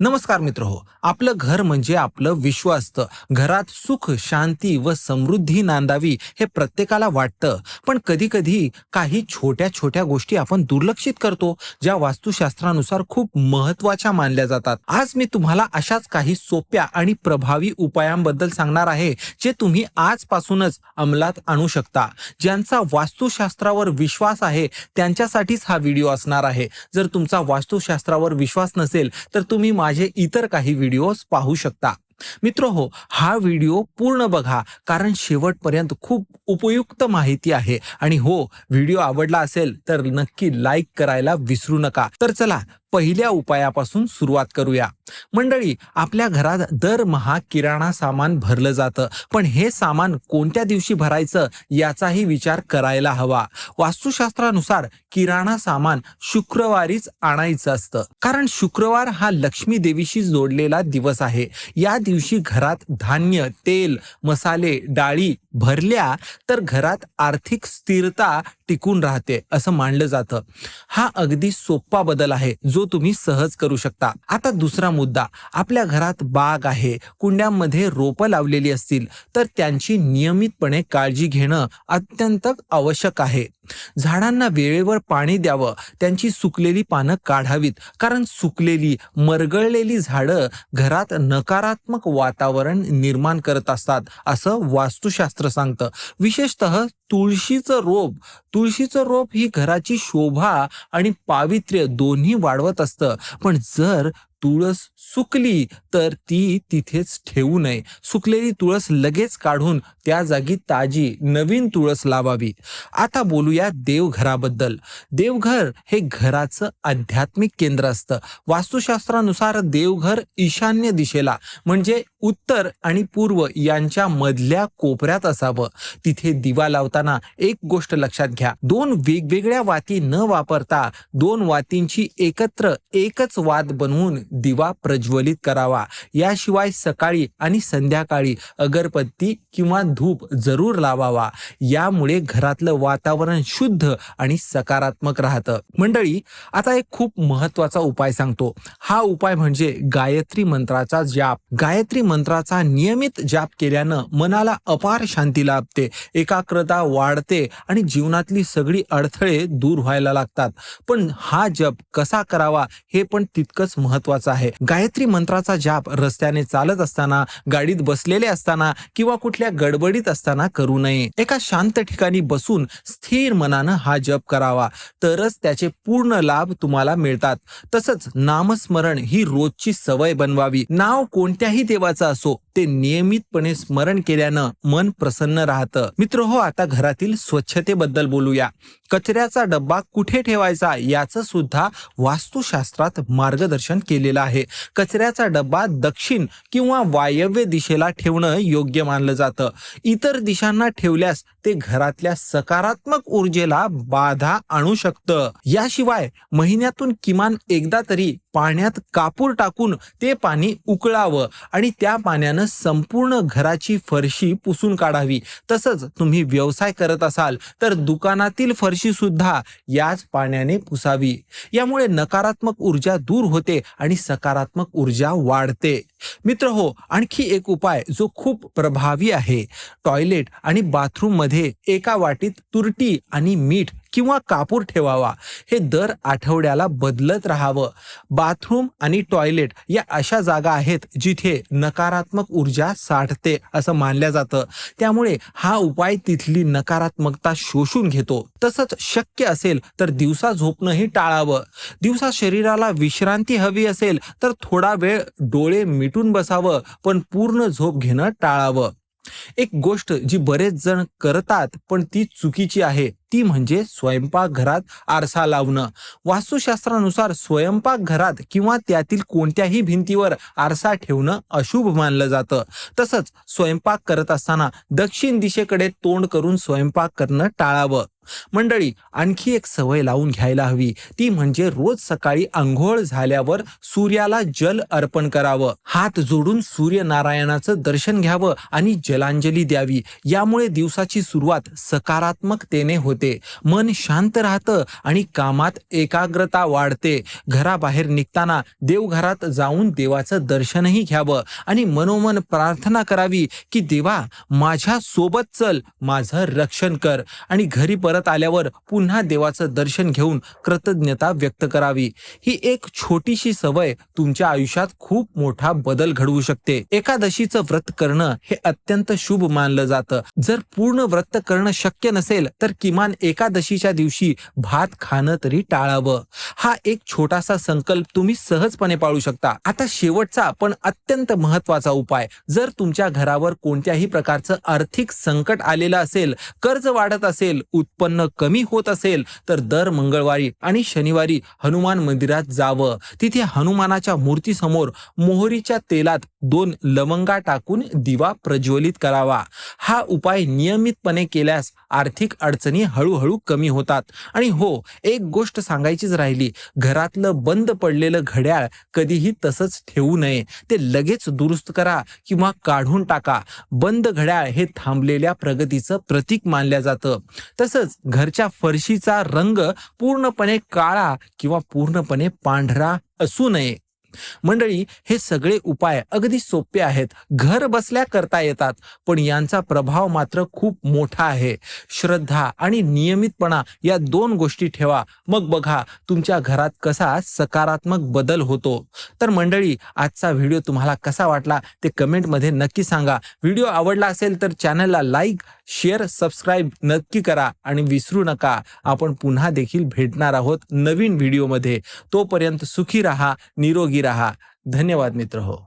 नमस्कार मित्र हो. आपलं घर म्हणजे आपलं विश्व असतं. घरात सुख, शांती व समृद्धी नांदावी हे प्रत्येकाला वाटतं. पण कधी-कधी काही छोट्या-छोट्या गोष्टी आपण दुर्लक्षित करतो, ज्या वास्तुशास्त्रानुसार खूप महत्त्वाच्या मानल्या जातात. आज मी तुम्हाला अशाच काही सोप्या आणि प्रभावी उपायांबद्दल सांगणार आहे, जे तुम्ही आजपासूनच अंमलात आणू शकता. ज्यांचा वास्तुशास्त्रावर विश्वास आहे, त्यांच्यासाठीच हा व्हिडिओ असणार आहे. जर तुमचा वास्तुशास्त्रावर विश्वास नसेल, तर तुम्ही माझे इतर काही व्हिडिओज पाहू शकता. मित्रहो, हा व्हिडिओ पूर्ण बघा, कारण शेवटपर्यंत खूप उपयुक्त माहिती आहे. आणि हो, व्हिडिओ आवडला असेल तर नक्की लाईक करायला विसरू नका. तर चला पहिल्या उपायापासून सुरुवात करूया. मंडळी, आपल्या घरात दरमहा किराणा सामान भरलं जातं, पण हे सामान कोणत्या दिवशी भरायचं याचाही विचार करायला हवा. वास्तुशास्त्रानुसार किराणा सामान शुक्रवारीच आणायचं असतं, कारण शुक्रवार हा लक्ष्मी देवीशी जोडलेला दिवस आहे. या दिवशी घरात धान्य, तेल, मसाले, डाळी भरल्या तर घरात आर्थिक स्थिरता टिकून राहते असं मानलं जातं. हा अगदी सोपा बदल आहे, जो तुम्ही सहज करू शकता. आता दुसरा मुद्दा, आपल्या घरात बाग आहे, कुंड्यांमध्ये रोपं लावलेली असतील तर त्यांची नियमितपणे काळजी घेणं अत्यंत आवश्यक आहे. झाडांना वेळेवर पाणी द्यावं, त्यांची सुकलेली पानं काढावीत, कारण सुकलेली, मरगळलेली झाडं घरात नकारात्मक वातावरण निर्माण करत असतात असं वास्तुशास्त्र सांगतं. विशेषतः तुळशीचं रोप ही घराची शोभा आणि पावित्र्य दोन्ही वाढवत असतं. पण जर तुळस सुकली तर ती तिथेच ठेवू नये. सुकलेली तुळस लगेच काढून त्या जागी ताजी नवीन तुळस लावावी. आता बोलूया देवघराबद्दल. देवघर हे घराचं आध्यात्मिक केंद्र असतं. वास्तुशास्त्रानुसार देवघर ईशान्य दिशेला, म्हणजे उत्तर आणि पूर्व यांच्या मधल्या कोपऱ्यात असावं. तिथे दिवा लावताना एक गोष्ट लक्षात घ्या, दोन वेगवेगळ्या वाती न वापरता दोन वातींची एकत्र एकच वात बनवून दिवा प्रज्वलित करावा. याशिवाय सकाळी आणि संध्याकाळी अगरबत्ती किंवा धूप जरूर लावावा. यामुळे घरातलं वातावरण शुद्ध आणि सकारात्मक राहतं. मंडळी, आता एक खूप महत्वाचा उपाय सांगतो. हा उपाय म्हणजे गायत्री मंत्राचा जाप. गायत्री मंत्राचा नियमित जाप केल्यानं मनाला अपार शांती लाभते, एकाग्रता वाढते आणि जीवनातली सगळी अडथळे दूर व्हायला लागतात. पण हा जप कसा करावा हे पण तितकंच महत्वाचं आहे. गायत्री मंत्राचा जाप रस्त्याने चालत असताना, गाडीत बसलेले असताना किंवा कुठल्या गडबडीत असताना करू नये. एका शांत ठिकाणी बसून स्थिर मनानं हा जप करावा, तरच त्याचे पूर्ण लाभ तुम्हाला मिळतात. तसंच नामस्मरण ही रोजची सवय बनवावी. नाव कोणत्याही देवाचं असो, ते नियमितपणे स्मरण केल्यानं मन प्रसन्न राहतं. मित्र हो, आता घरातील स्वच्छतेबद्दल बोलूया. कचऱ्याचा डब्बा कुठे ठेवायचा याचं सुद्धा वास्तुशास्त्रात मार्गदर्शन केलेलं आहे. कचऱ्याचा डब्बा दक्षिण किंवा वायव्य दिशेला ठेवणं योग्य मानलं जातं. इतर दिशांना ठेवल्यास ते घरातल्या सकारात्मक ऊर्जेला बाधा आणू शकतं. याशिवाय महिन्यातून किमान एकदा तरी पाण्यात कापूर टाकून ते पाणी उकळावं आणि त्या पाण्यानं संपूर्ण घराची फरशी पुसून काढावी. तसंच तुम्ही व्यवसाय करत असाल तर दुकानातील फरशी सुद्धा याच पाण्याने पुसावी. यामुळे नकारात्मक ऊर्जा दूर होते आणि सकारात्मक ऊर्जा वाढते. मित्र हो, आणखी एक उपाय जो खूप प्रभावी आहे. टॉयलेट आणि बाथरूम मध्ये एका वाटीत तुरटी आणि मीठ किंवा कापूर ठेवावा. हे दर आठवड्याला बदलत राहावं. बाथरूम आणि टॉयलेट या अशा जागा आहेत जिथे नकारात्मक ऊर्जा साठते असं मानलं जातं. त्यामुळे हा उपाय तिथली नकारात्मकता शोषून घेतो. तसंच शक्य असेल तर दिवसा झोपणंही टाळावं. दिवसा शरीराला विश्रांती हवी असेल तर थोडा वेळ डोळे मिटून बसावं, पण पूर्ण झोप घेणं टाळावं. एक गोष्ट जी बरेच जण करतात पण ती चुकीची आहे, ती म्हणजे स्वयंपाकघरात आरसा लावणं. वास्तुशास्त्रानुसार स्वयंपाकघरात किंवा त्यातील कोणत्याही भिंतीवर आरसा ठेवणं अशुभ मानलं जातं. तसंच स्वयंपाक करत असताना दक्षिण दिशेकडे तोंड करून स्वयंपाक करणं टाळावं. मंडळी, आणखी एक सवय लावून घ्यायला हवी, ती म्हणजे रोज सकाळी अंघोळ झाल्यावर सूर्याला जल अर्पण करावं. हात जोडून सूर्यनारायणाचं दर्शन घ्यावं आणि जलांजली द्यावी. यामुळे दिवसाची सुरुवात सकारात्मकतेने होते, मन शांत राहतं आणि कामात एकाग्रता वाढते. घराबाहेर निघताना देवघरात जाऊन देवाचं दर्शनही घ्यावं आणि मनोमन प्रार्थना करावी की देवा, माझ्या सोबत चल, माझं रक्षण कर. आणि घरी परत आल्यावर पुन्हा देवाचं दर्शन घेऊन कृतज्ञता व्यक्त करावी. ही एक छोटीशी सवय तुमच्या आयुष्यात खूप मोठा बदल घडवू शकते. एकादशीचं व्रत करणं हे अत्यंत शुभ मानलं जातं. जर पूर्ण व्रत करणं शक्य नसेल तर किमान एकादशीच्या दिवशी भात खाणं तरी टाळावं. हा एक छोटासा संकल्प तुम्ही सहजपणे पाळू शकता. आता शेवटचा पण अत्यंत महत्वाचा उपाय, जर तुमच्या घरावर कोणत्याही प्रकारचं आर्थिक संकट आलेलं असेल, कर्ज वाढत असेल, उत्पन्न कमी होत असेल, तर दर मंगळवारी आणि शनिवारी हनुमान मंदिरात जावं. तिथे हनुमानाच्या मूर्तीसमोर मोहरीच्या तेलात 2 लवंगा टाकून दिवा प्रज्वलित करावा. हा उपाय नियमितपणे केल्यास आर्थिक अडचणी हळूहळू कमी होतात. आणि हो, एक गोष्ट सांगायचीच राहिली, घरातलं बंद पडलेलं घड्याळ कधीही तसंच ठेवू नये. ते लगेच दुरुस्त करा किंवा काढून टाका. बंद घड्याळ हे थांबलेल्या प्रगतीचं प्रतीक मानलं जातं. तसंच घरच्या फरशीचा रंग पूर्णपणे काळा किंवा पूर्णपणे पांढरा असू नये. मंडळी, हे सगळे उपाय अगदी सोपे आहेत, घर बसल्या करता येतात, पण यांचा प्रभाव मात्र खूप मोठा आहे. श्रद्धा आणि नियमितपणा या 2 गोष्टी ठेवा, मग बघा तुमच्या घरात कसा सकारात्मक बदल होतो. तर मंडळी, आजचा व्हिडिओ तुम्हाला कसा वाटला ते कमेंटमध्ये नक्की सांगा. व्हिडिओ आवडला असेल तर चॅनलला लाईक, शेअर, सबस्क्राईब नक्की करा आणि विसरू नका, आपण पुन्हा देखील भेटणार आहोत नवीन व्हिडिओमध्ये. तोपर्यंत सुखी राहा, निरोगी राहा. धन्यवाद मित्रहो.